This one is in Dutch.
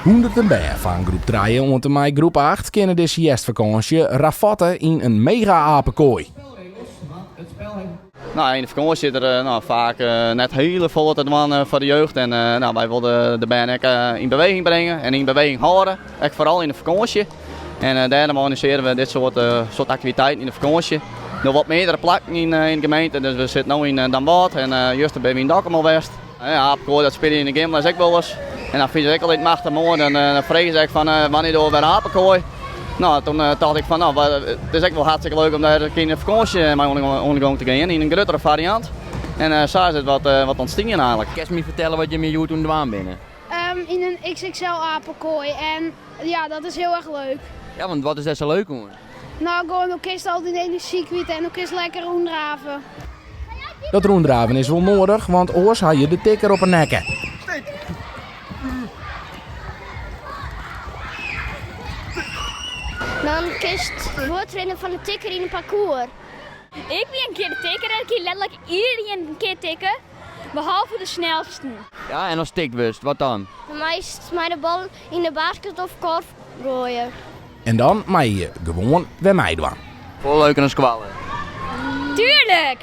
Honderden bij van groep 3 onder mij groep 8 kennen deze jestvakantie raffatten in een mega apenkooi. Nou, in de vakantie zit er vaak net hele volle te doen voor de jeugd. En wij wilden de band in beweging brengen en in beweging houden. Ook vooral in de vakantie. En daarom organiseren we dit soort activiteiten in de vakantie. Er wat meerdere plekken in de gemeente. Dus we zitten nu in Damwoudt en juist bij in Dokkum West. Ja, apenkooi, dat speel je in de gymles ook wel eens. En dan vind ik ook altijd machtig mooi. En dan vragen ze van wanneer door weer apenkooi. Nou, toen dacht ik van het is echt wel hartstikke leuk om daar in de vakantie mee ondergang te gaan in een grotere variant. En zo is het wat ontstingen eigenlijk. Kun je me vertellen wat je met jou toen dwaan binnen? In een XXL apenkooi en ja, dat is heel erg leuk. Ja, want wat is dat zo leuk hoor? Nou, gewoon ook eerst altijd in een circuit en ook eens lekker ronddraven. Dat ronddraven is wel nodig, want oors had je de tikker op een nekken. Dan kiest voortrainer van de tikker in een parcours. Ik ben een keer de tikker en ik kan letterlijk iedereen een keer tikken, behalve de snelste. Ja, en als tikwust, wat dan? Bij mij is mij de bal in de basket of korf gooien. En dan mag je gewoon bij mij doen. Vol leuk en een squallen. Tuurlijk!